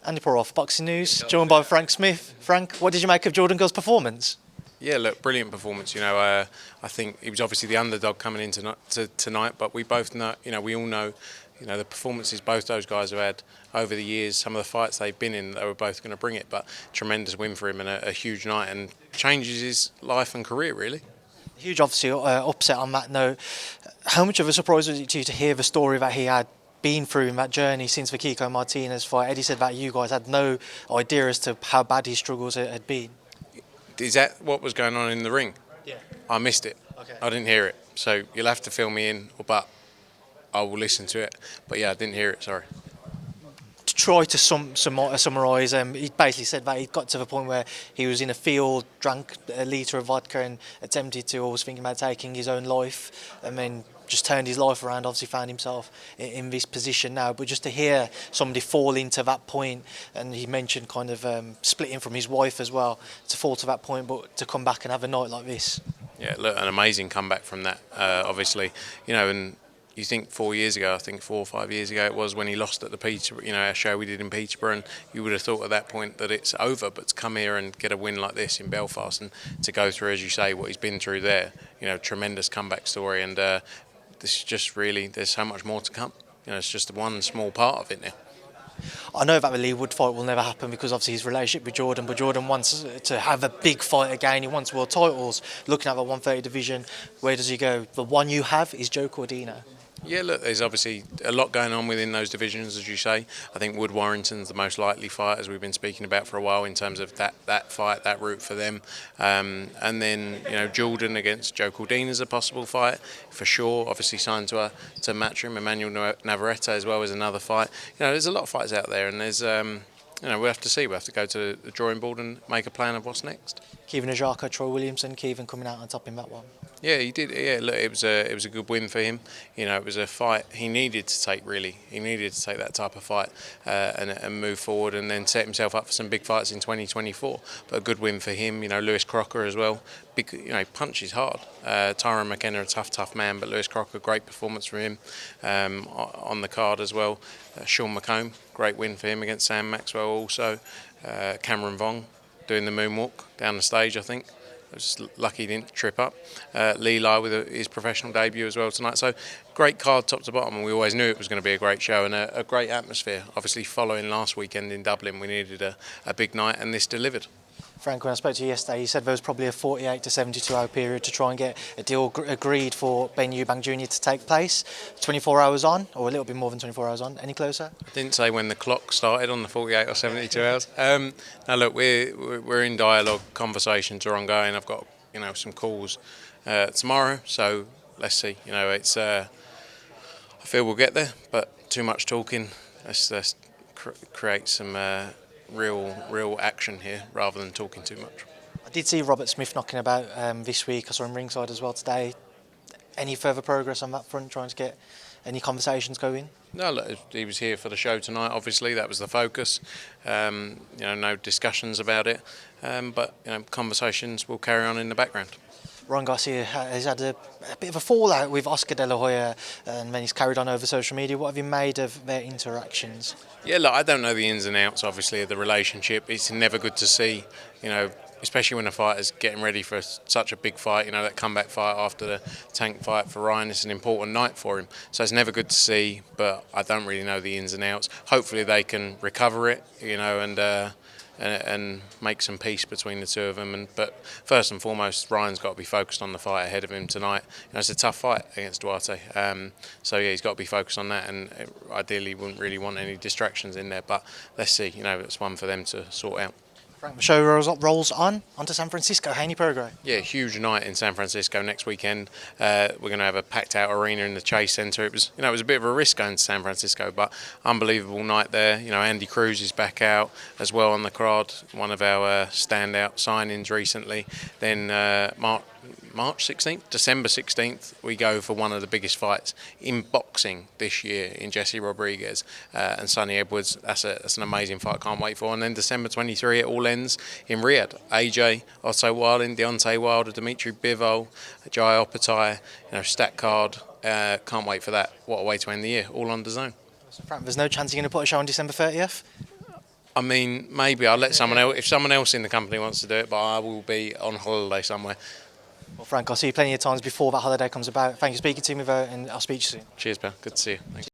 Andy Purewal for Boxing News, joined by Frank Smith. Frank, what did you make of Jordan Gill's performance? Yeah, look, brilliant performance. I think he was obviously the underdog coming in tonight, but we both know, we all know, the performances both those guys have had over the years, some of the fights they've been in, they were both going to bring it. But tremendous win for him and a huge night, and changes his life and career really. Huge, obviously, upset on that note. How much of a surprise was it to you to hear the story that he had been through in that journey since the Kiko Martinez fight? Eddie said that you guys had no idea as to how bad his struggles had been. Is that what was going on in the ring? Yeah. I missed it. Okay. I didn't hear it. So you'll have to fill me in, but I will listen to it. But yeah, I didn't hear it, sorry. To try to summarise, he basically said that he got to the point where he was in a field, drank a litre of vodka and attempted to, or was thinking about taking his own life, and then just turned his life around, obviously found himself in this position now. But just to hear somebody fall into that point, and he mentioned kind of splitting from his wife as well, to fall to that point, but to come back and have a night like this. Yeah, look, an amazing comeback from that, obviously, and you think 4 years ago, I think 4 or 5 years ago it was, when he lost at the Peterborough, our show we did in Peterborough, and you would have thought at that point that it's over, but to come here and get a win like this in Belfast and to go through, as you say, what he's been through there, tremendous comeback story, and this is just really, there's so much more to come. It's just one small part of it now. I know that the Lee Wood fight will never happen because obviously his relationship with Jordan, but Jordan wants to have a big fight again. He wants world titles. Looking at the 130 division, where does he go? The one you have is Joe Cordina. Yeah, look, there's obviously a lot going on within those divisions, as you say. I think Wood Warrington's the most likely fight, as we've been speaking about for a while, in terms of that fight, that route for them. And then, Jordan against Joe Cordina is a possible fight, for sure. Obviously signed to Matchroom. Emmanuel Navarrete as well is another fight. There's a lot of fights out there, and there's, we'll have to see. We'll have to go to the drawing board and make a plan of what's next. Kevin Agyarko, Troy Williamson, Kevin coming out on top in that one. Yeah, he did. Yeah, look, it was a good win for him. It was a fight he needed to take. Really, he needed to take that type of fight and move forward, and then set himself up for some big fights in 2024. But a good win for him. Lewis Crocker as well. Big, punches hard. Tyrone McKenna, a tough man, but Lewis Crocker, great performance from him on the card as well. Sean McComb, great win for him against Sam Maxwell. Also, Cameron Vong doing the moonwalk down the stage, I think. I was just lucky he didn't trip up. Lee Lai with his professional debut as well tonight. So great card top to bottom, and we always knew it was going to be a great show and a great atmosphere. Obviously following last weekend in Dublin, we needed a big night, and this delivered. Frank, when I spoke to you yesterday, you said there was probably a 48 to 72 hour period to try and get a deal agreed for Ben Eubank Jr. to take place. 24 hours on, or a little bit more than 24 hours on. Any closer? I didn't say when the clock started on the 48 or 72 hours. Now look, we're in dialogue, conversations are ongoing. I've got some calls tomorrow, so let's see. It's I feel we'll get there, but too much talking. Let's create some real action here rather than talking too much. I did see Robert Smith knocking about this week. I saw him ringside as well today. Any further progress on that front, trying to get any conversations going? No, look, he was here for the show tonight. Obviously, that was the focus. No discussions about it, but conversations will carry on in the background. Ryan Garcia has had a bit of a fallout with Oscar De La Hoya, and then he's carried on over social media. What have you made of their interactions? Yeah, look, I don't know the ins and outs, obviously, of the relationship. It's never good to see, especially when a fighter's getting ready for such a big fight, that comeback fight after the Tank fight for Ryan. It's an important night for him. So it's never good to see, but I don't really know the ins and outs. Hopefully they can recover it, and make some peace between the two of them. But first and foremost, Ryan's got to be focused on the fight ahead of him tonight. It's a tough fight against Duarte. So yeah, he's got to be focused on that, and ideally wouldn't really want any distractions in there. But let's see, it's one for them to sort out. Frank, the show rolls on to San Francisco, Haney-Prograis. Yeah, huge night in San Francisco next weekend. We're going to have a packed out arena in the Chase Center. It was a bit of a risk going to San Francisco, but unbelievable night there. Andi Cruz is back out as well on the card, one of our standout signings recently. Then March 16th, December 16th, we go for one of the biggest fights in boxing this year in Jesse Rodriguez and Sonny Edwards. That's an amazing fight, can't wait for. And then December 23, it all ends in Riyadh. AJ, Otto Wilding, Deontay Wilder, Dimitri Bivol, Jai Opatai, stat card. Can't wait for that. What a way to end the year, all on DAZN. So Frank, there's no chance you're going to put a show on December 30th? I mean, maybe I'll let someone else, if someone else in the company wants to do it, but I will be on holiday somewhere. Well, Frank, I'll see you plenty of times before that holiday comes about. Thank you for speaking to me, though, and I'll speak to you soon. Cheers, pal. Good to see you. Thanks.